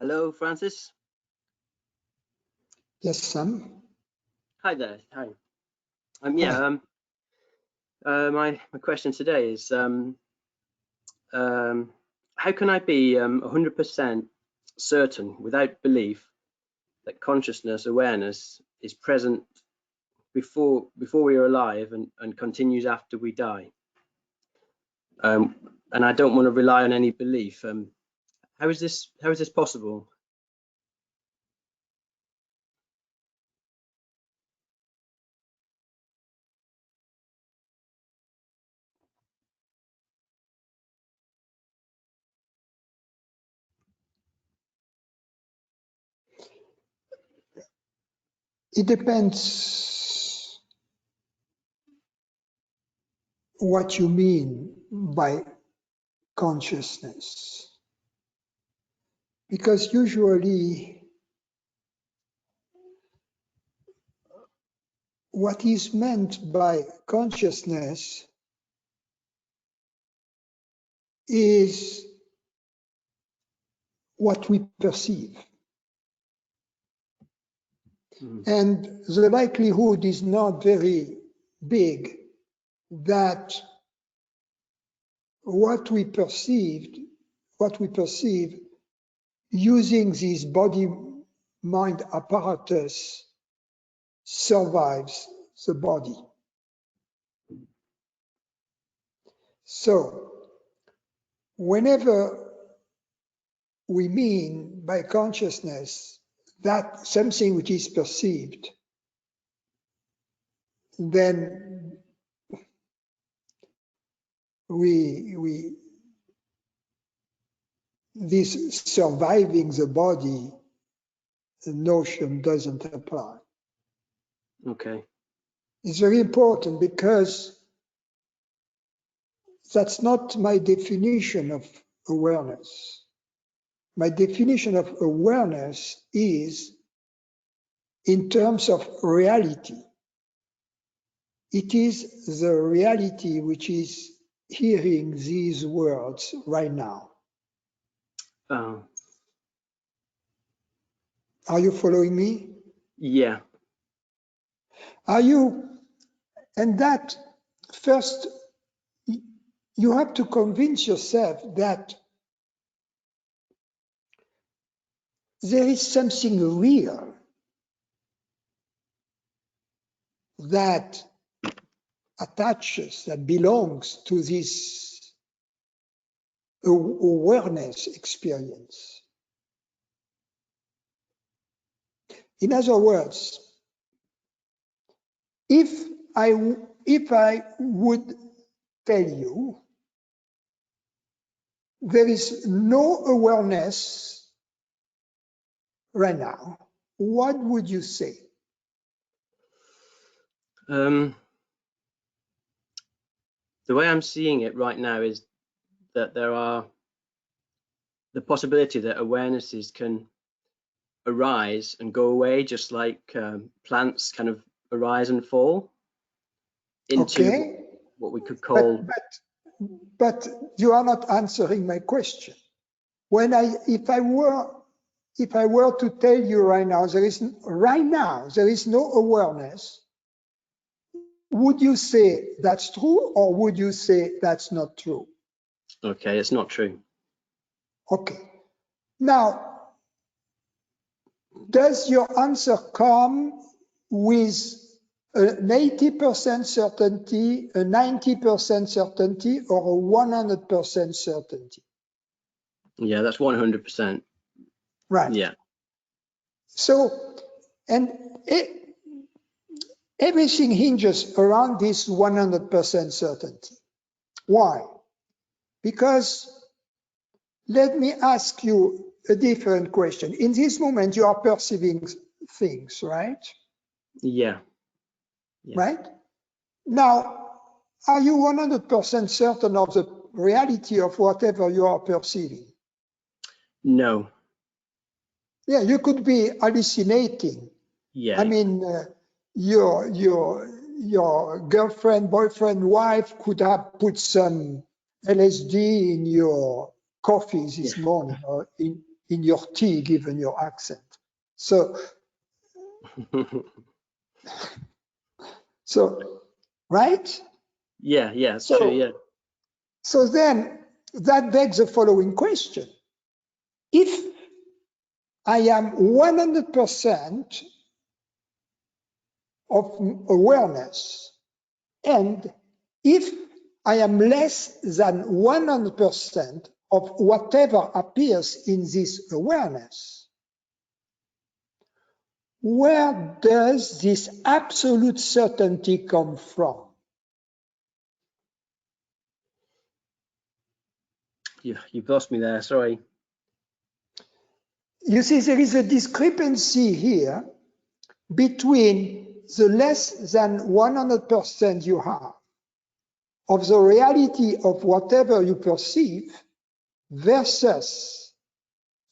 Hello, Francis. Yes, Sam. Hi there. Hi. My question today is how can I be 100% certain without belief that consciousness awareness is present before we are alive and continues after we die? And I don't want to rely on any belief. How is this possible? It depends what you mean by consciousness. Because usually what is meant by consciousness is what we perceive. And the likelihood is not very big that what we perceive using this body-mind apparatus survives the body. So, whenever we mean by consciousness that something which is perceived, then this surviving the body notion doesn't apply. Okay. It's very important because that's not my definition of awareness. My definition of awareness is in terms of reality. It is the reality which is hearing these words right now. Oh. Are you following me? Yeah. Are you? And that first, you have to convince yourself that there is something real that attaches, that belongs to this awareness experience. In other words, if I would tell you there is no awareness right now, what would you say? The way I'm seeing it right now is that there are the possibility that awarenesses can arise and go away, just like plants kind of arise and fall into what we could call. But you are not answering my question. If I were to tell you right now there is no awareness, would you say that's true or would you say that's not true? Okay, it's not true. Okay. Now, does your answer come with an 80% certainty, a 90% certainty, or a 100% certainty? Yeah, that's 100%. Right. Yeah. So, and everything hinges around this 100% certainty. Why? Because let me ask you a different question. In this moment, you are perceiving things, right? Yeah. Right? Now, are you 100% certain of the reality of whatever you are perceiving? No. Yeah, you could be hallucinating. Yeah. I mean, your girlfriend, boyfriend, wife could have put some LSD in your coffee this morning or in in your tea, given your accent. So, right? Yeah, it's true, yeah. So then that begs the following question. If I am 100% of awareness, and if I am less than 100% of whatever appears in this awareness, where does this absolute certainty come from? You've lost me there, sorry. You see, there is a discrepancy here between the less than 100% you have of the reality of whatever you perceive versus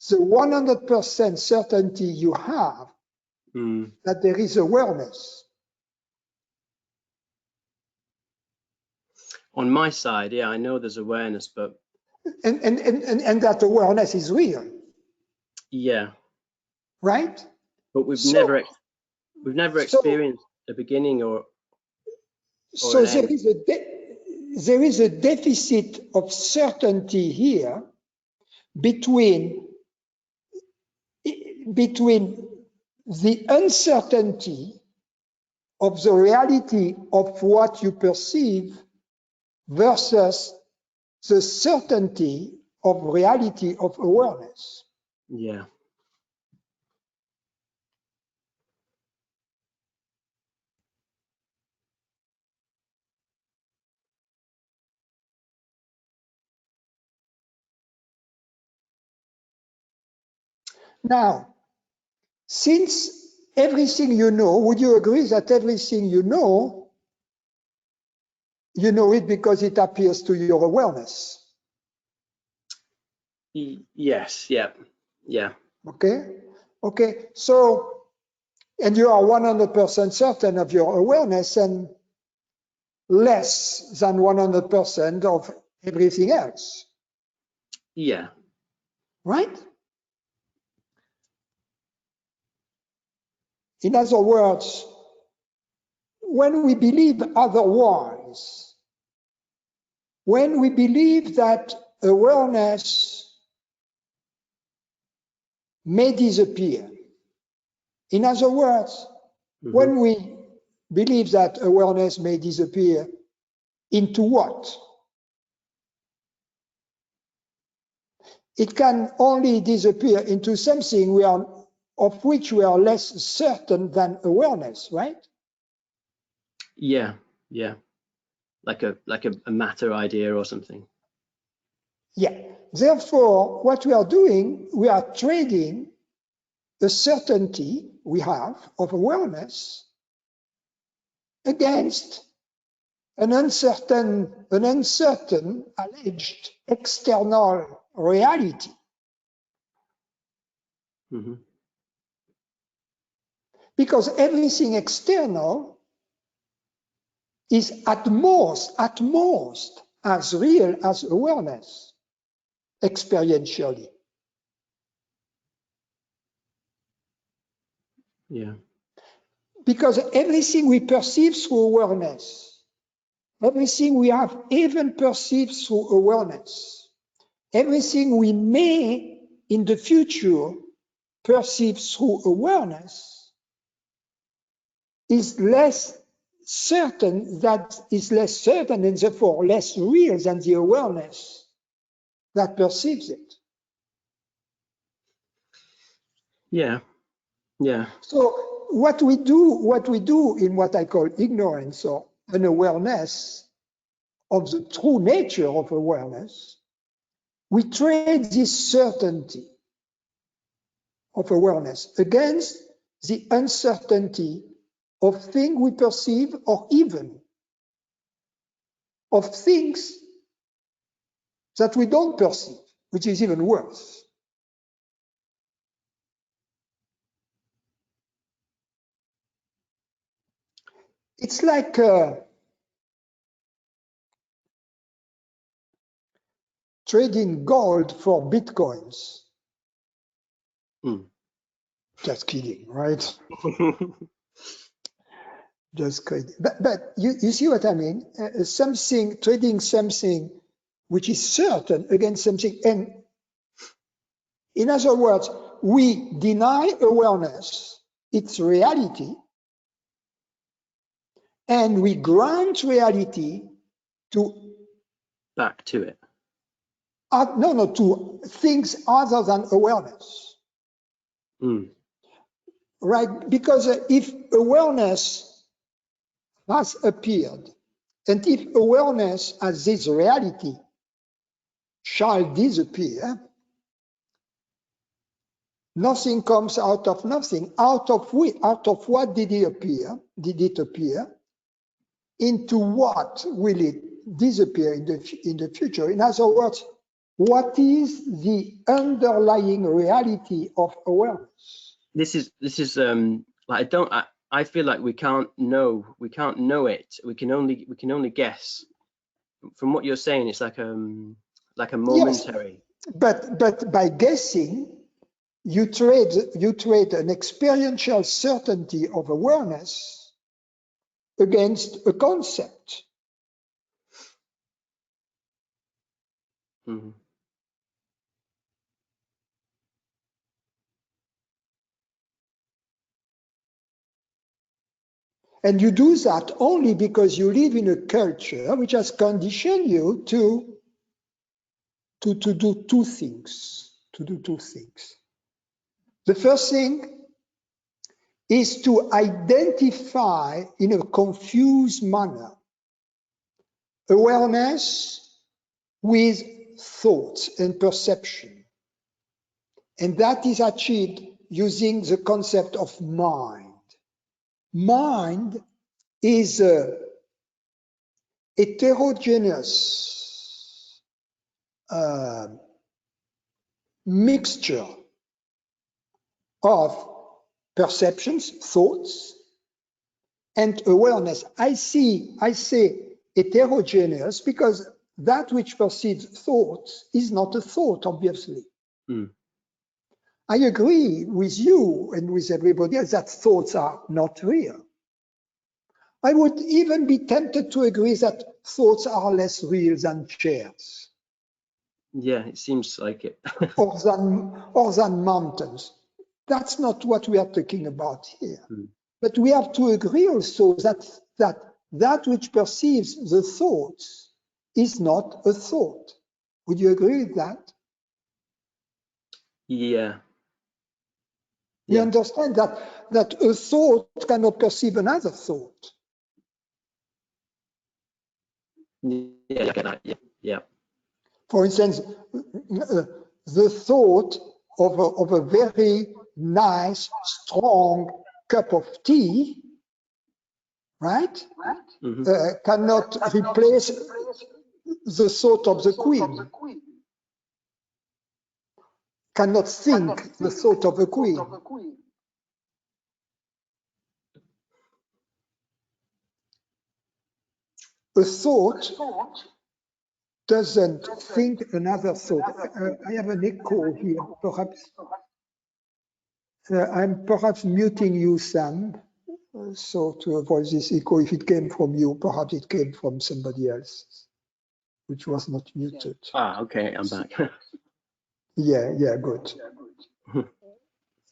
the 100% certainty you have that there is awareness. On my side, yeah, I know there's awareness, but And that awareness is real. Yeah. Right? But we've never experienced a beginning or so an end. there is a deficit of certainty here between the uncertainty of the reality of what you perceive versus the certainty of reality of awareness. Yeah. Now, since everything you know, would you agree that everything you know it because it appears to your awareness? Yes, yeah. Okay, so, and you are 100% certain of your awareness and less than 100% of everything else. Yeah. Right? In other words, when we believe otherwise, when we believe that awareness may disappear, in other words, when we believe that awareness may disappear, into what? It can only disappear into something of which we are less certain than awareness, right? Yeah. Like a matter idea or something. Yeah. Therefore, what we are doing, we are trading the certainty we have of awareness against an uncertain alleged external reality. Because everything external is at most as real as awareness, experientially. Yeah. Because everything we perceive through awareness, everything we have even perceived through awareness, everything we may in the future perceive through awareness is less certain, and therefore less real than the awareness that perceives it. Yeah. So what we do in what I call ignorance or unawareness of the true nature of awareness, we trade this certainty of awareness against the uncertainty of things we perceive, or even of things that we don't perceive, which is even worse. It's like trading gold for bitcoins. Mm. Just kidding, right? Just kidding. But you see what I mean? Something, trading something which is certain against something. And in other words, we deny awareness, its reality, and we grant reality to Back to it. to things other than awareness. Mm. Right? Because if awareness has appeared, and if awareness as this reality shall disappear, nothing comes out of nothing. Out of what did it appear? Did it appear? Into what will it disappear in the future? In other words, what is the underlying reality of awareness? This is like I feel like we can't know it. We can only guess. From what you're saying, it's like a momentary. Yes, but by guessing, you trade an experiential certainty of awareness against a concept. Mm-hmm. And you do that only because you live in a culture which has conditioned you to do two things. The first thing is to identify in a confused manner awareness with thoughts and perception. And that is achieved using the concept of mind. Mind is a heterogeneous mixture of perceptions, thoughts, and awareness. I say heterogeneous because that which perceives thoughts is not a thought, obviously. Mm. I agree with you and with everybody else that thoughts are not real. I would even be tempted to agree that thoughts are less real than chairs. Yeah, it seems like it. or than mountains. That's not what we are talking about here. Mm. But we have to agree also that which perceives the thoughts is not a thought. Would you agree with that? Yeah. You understand that a thought cannot perceive another thought. Yeah, I get that. Yeah. For instance, the thought of a very nice, strong cup of tea, right? Mm-hmm. Cannot replace the thought of the queen. Cannot think the thought of a queen. A thought doesn't think another thought. I have an echo here, perhaps. I'm perhaps muting you, Sam, so to avoid this echo. If it came from you, perhaps it came from somebody else, which was not muted. Ah, okay, I'm back. Yeah, good.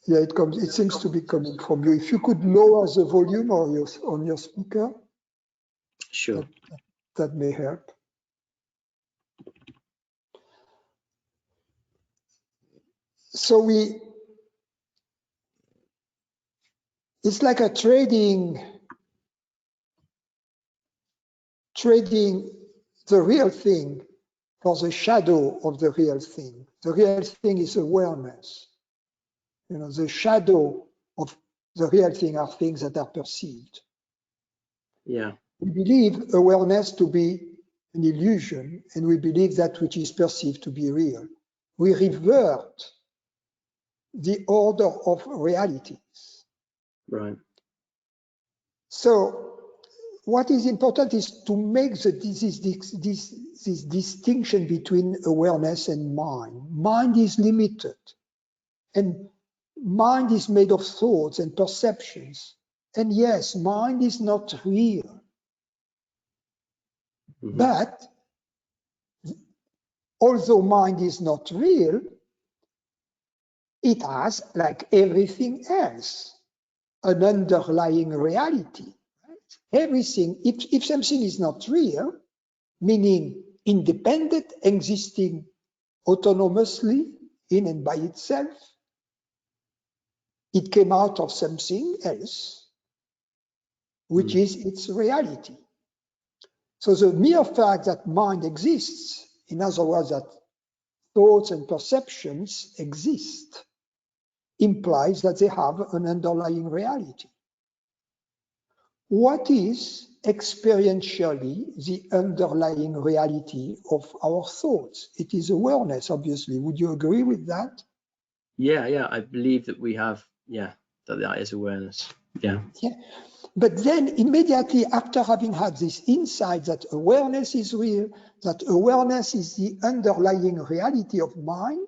Yeah, it seems to be coming from you. If you could lower the volume on your speaker, Sure. that may help. So it's like a trading the real thing for the shadow of the real thing. The real thing is awareness. You know, the shadow of the real thing are things that are perceived. Yeah. We believe awareness to be an illusion, and we believe that which is perceived to be real. We revert the order of realities. Right. So what is important is to make this distinction between awareness and mind. Mind is limited. And mind is made of thoughts and perceptions. And yes, mind is not real. Mm-hmm. But although mind is not real, it has, like everything else, an underlying reality. Right? Everything, if something is not real, meaning independent, existing autonomously in and by itself, it came out of something else, which is its reality. So the mere fact that mind exists, in other words, that thoughts and perceptions exist, implies that they have an underlying reality. What is experientially the underlying reality of our thoughts? It is awareness, obviously. Would you agree with that? Yeah, I believe that we have, that is awareness. Yeah. But then immediately after having had this insight that awareness is real, that awareness is the underlying reality of mind,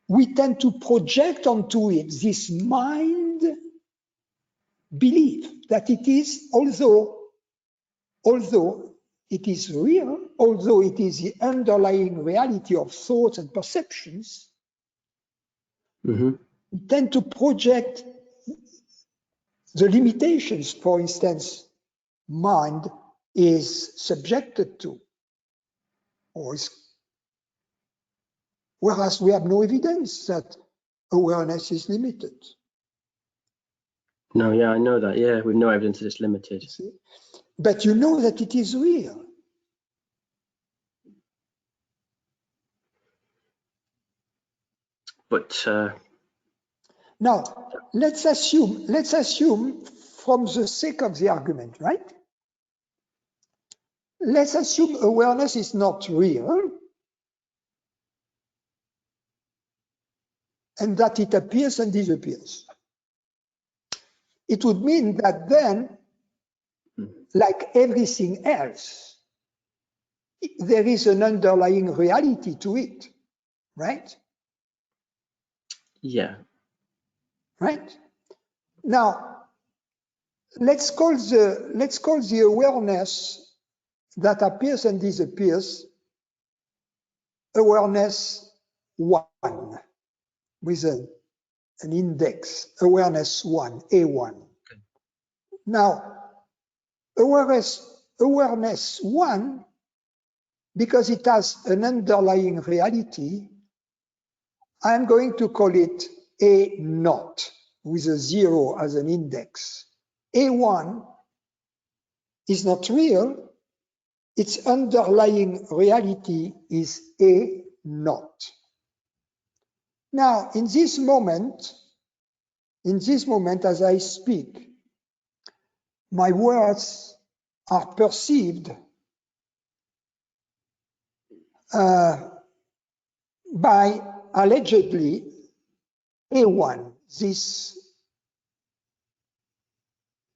we tend to project onto it this mind belief that it is, although it is real, although it is the underlying reality of thoughts and perceptions, Mm-hmm. we tend to project the limitations, for instance, mind is subjected to, or is, whereas we have no evidence that awareness is limited. No, I know that. Yeah, with no evidence that it's limited. See? But you know that it is real. But Now, let's assume from the sake of the argument, right? Let's assume awareness is not real and that it appears and disappears. It would mean that then, like everything else, there is an underlying reality to it, right? yeah. Right? Now, let's call the awareness that appears and disappears awareness 1 with an index, awareness 1, A1. Okay. Now, awareness 1, because it has an underlying reality, I'm going to call it A0 with a 0 as an index. A1 is not real. Its underlying reality is A0. Now, in this moment, as I speak, my words are perceived by allegedly A1, this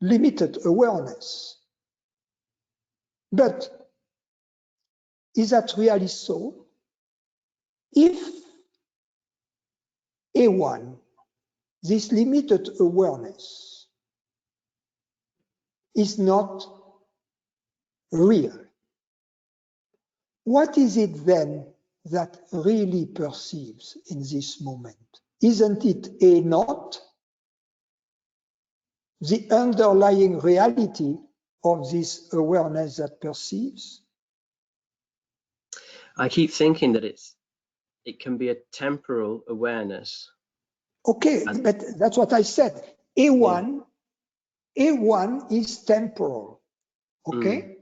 limited awareness. But is that really so? If A1, this limited awareness, is not real, what is it then that really perceives in this moment? Isn't it A0, the underlying reality of this awareness that perceives? I keep thinking that it can be a temporal awareness. Okay, but that's what I said. A1 is temporal. Okay?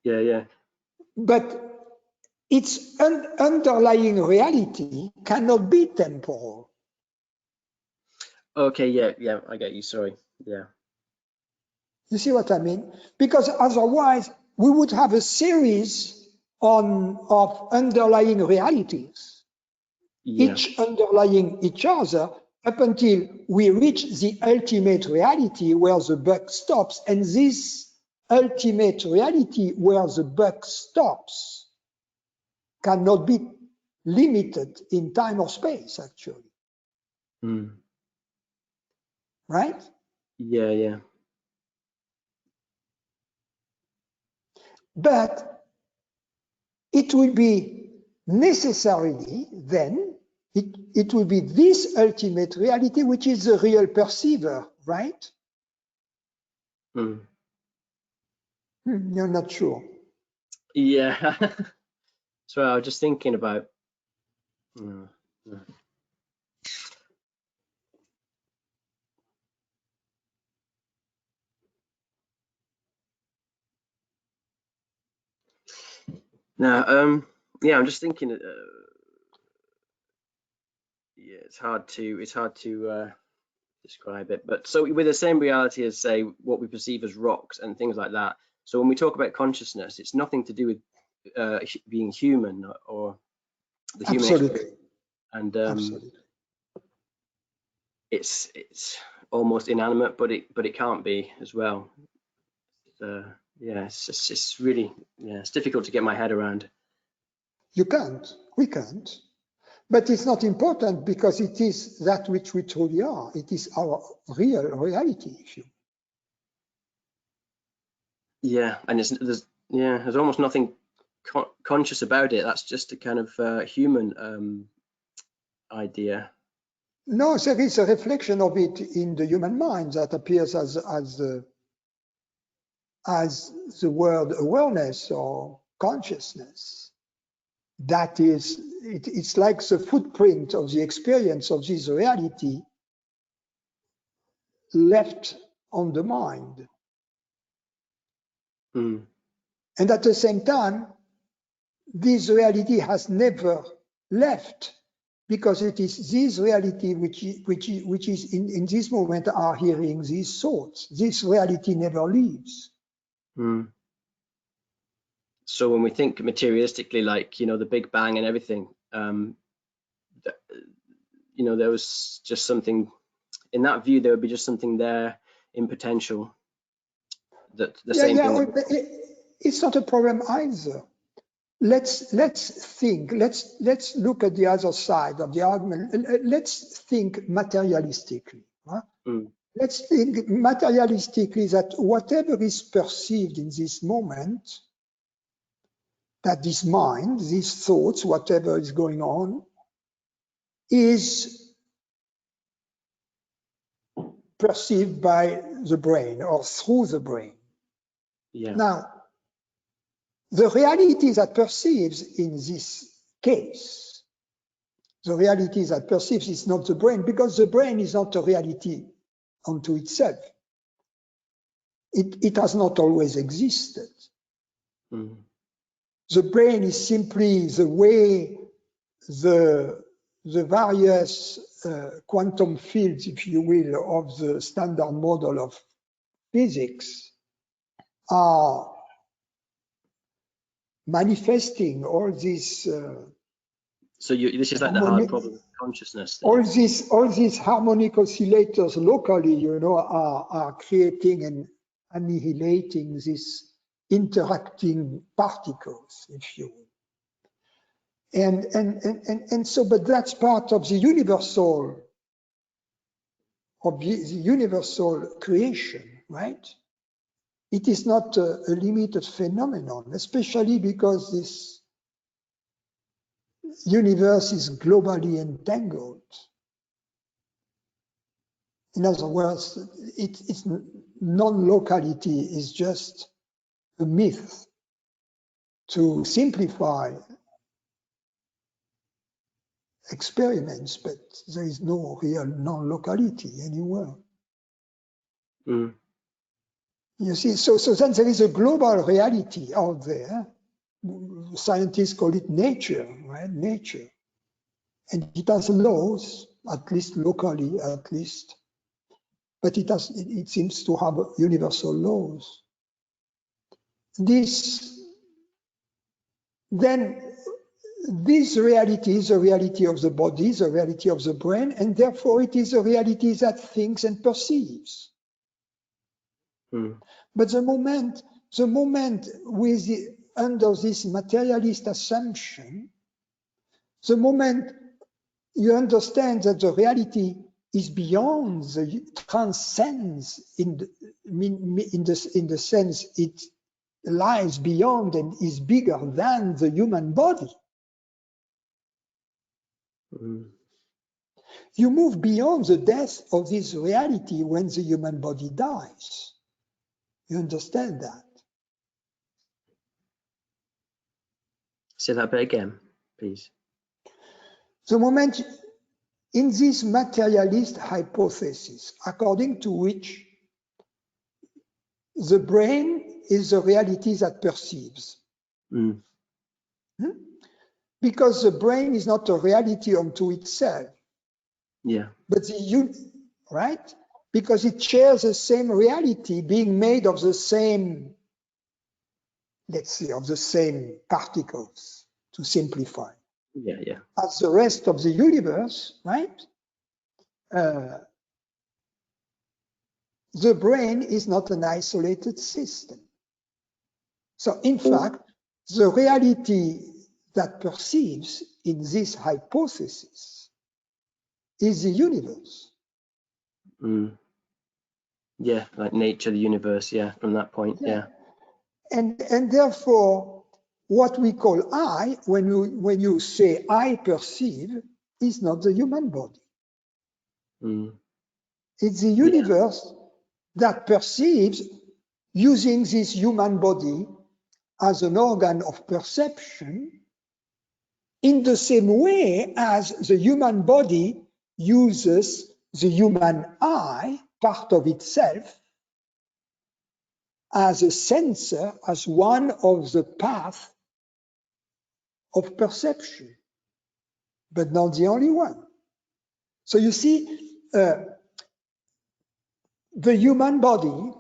Yeah. But its underlying reality cannot be temporal. Okay, yeah, I get you, sorry. Yeah. You see what I mean? Because otherwise we would have a series of underlying realities, each underlying each other, up until we reach the ultimate reality where the buck stops. And this ultimate reality where the buck stops cannot be limited in time or space, actually. Mm. Right? Yeah, yeah. But it will be necessarily then, it will be this ultimate reality which is the real perceiver, right? Mm. You're not sure. Yeah. So I was just thinking about. Now, yeah, I'm just thinking. Yeah, it's hard to describe it. But so with the same reality as, say, what we perceive as rocks and things like that. So when we talk about consciousness, it's nothing to do with being human or the human Absolutely. experience. And Absolutely. it's almost inanimate, but it can't be as well. Yeah, it's really, yeah, it's difficult to get my head around. You can't. We can't. But it's not important because it is that which we truly are. It is our real reality. Yeah, and there's almost nothing conscious about it. That's just a kind of human idea. No, there is a reflection of it in the human mind that appears as the word awareness or consciousness. That is, it's like the footprint of the experience of this reality left on the mind. Mm. And at the same time, this reality has never left, because it is this reality which is in this moment are hearing these thoughts. This reality never leaves. Mm. So when we think materialistically, like, the Big Bang and everything, there was just something in that view. There would be just something there in potential. That the same thing. It's not a problem either. Let's think. Let's look at the other side of the argument. Let's think materialistically. Huh? Mm. Let's think materialistically that whatever is perceived in this moment, that this mind, these thoughts, whatever is going on, is perceived by the brain or through the brain. Yeah. Now, the reality that perceives in this case, the reality that perceives is not the brain, because the brain is not a reality unto itself. It has not always existed. Mm. The brain is simply the way the various quantum fields, if you will, of the standard model of physics are manifesting all these So this is like the hard problem of consciousness thing. all these harmonic oscillators locally, are creating and annihilating these interacting particles, if you will. And so, but that's part of the universal creation, right? It is not a limited phenomenon, especially because this universe is globally entangled. In other words, it's non-locality is just a myth to simplify experiments, but there is no real non-locality anywhere. Mm. You see, so then there is a global reality out there. Scientists call it nature, right? Nature. And it has laws, at least locally, at least. But it seems to have universal laws. This reality is a reality of the body, the reality of the brain, and therefore it is a reality that thinks and perceives. Mm. But the moment under this materialist assumption, the moment you understand that the reality is beyond transcends in the sense it lies beyond and is bigger than the human body. You move beyond the death of this reality when the human body dies. You understand that? Say that bit again, please. The moment in this materialist hypothesis, according to which the brain is the reality that perceives. Because the brain is not a reality unto itself. Yeah. But right? Because it shares the same reality, being made of the same, let's say, of the same particles, to simplify. Yeah, yeah. As the rest of the universe, right? The brain is not an isolated system. So in fact, the reality that perceives in this hypothesis is the universe. Yeah, like nature, the universe, yeah, from that point, yeah. And therefore, what we call I, when you say I perceive, is not the human body. It's the universe that perceives using this human body as an organ of perception in the same way as the human body uses the human I, part of itself, as a sensor, as one of the paths of perception, but not the only one. So you see, the human body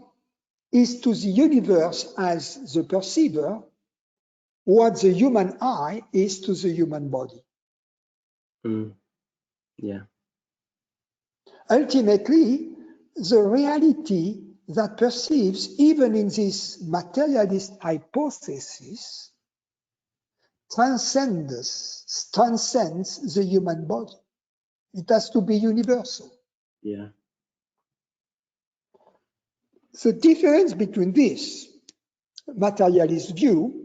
is to the universe as the perceiver what the human I is to the human body. Yeah. Ultimately, the reality that perceives, even in this materialist hypothesis, transcends the human body. It has to be universal. Yeah. The difference between this materialist view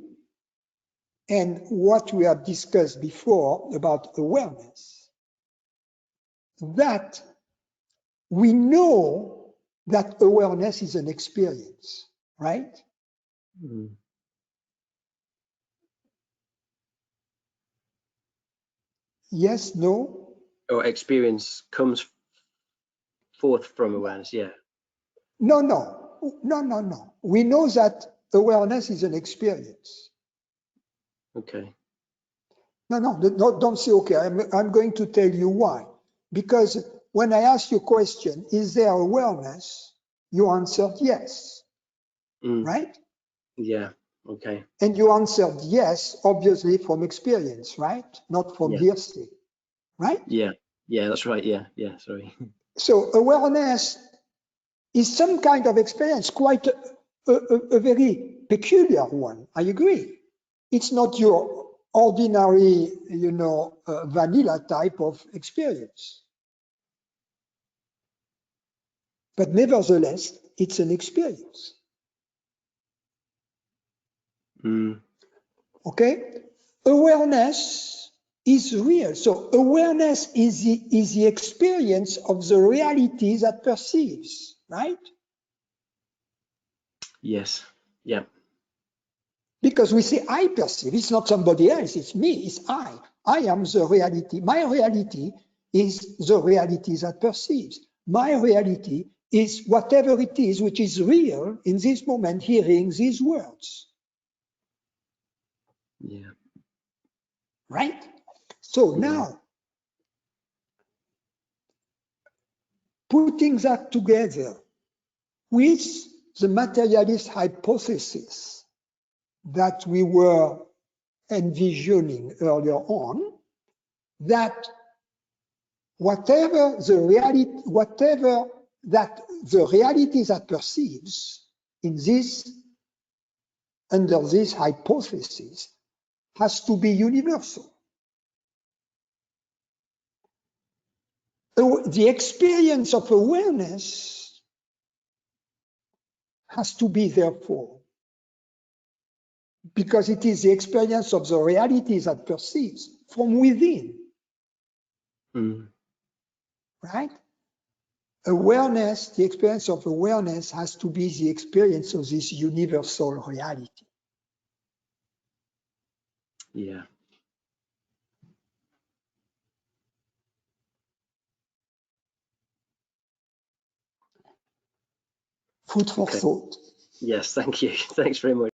and what we have discussed before about awareness, that we know that awareness is an experience, right? Yes, no? Or experience comes forth from awareness, yeah. No. We know that awareness is an experience. Okay. No, don't say okay. I'm going to tell you why. Because when I ask you a question, is there awareness? You answered yes, right? Yeah, okay. And you answered yes, obviously from experience, right? Not from hearsay, right? Yeah, that's right. Yeah, sorry. So awareness is some kind of experience, quite a very peculiar one. I agree. It's not your ordinary, vanilla type of experience. But nevertheless, it's an experience. Okay? Awareness is real. So awareness is the experience of the reality that perceives, right? Yes, yeah. Because we say, I perceive, it's not somebody else, it's me, it's I. I am the reality. My reality is the reality that perceives. My reality is whatever it is which is real in this moment, hearing these words. Yeah. Right? So now, putting that together with the materialist hypothesis that we were envisioning earlier on, that whatever the reality that perceives in this, under this hypothesis, has to be universal. the experience of awareness has to be therefore, because it is the experience of the reality that perceives from within, right? Awareness, the experience of awareness has to be the experience of this universal reality. Yeah. Food for thought. Yes, thank you. Thanks very much.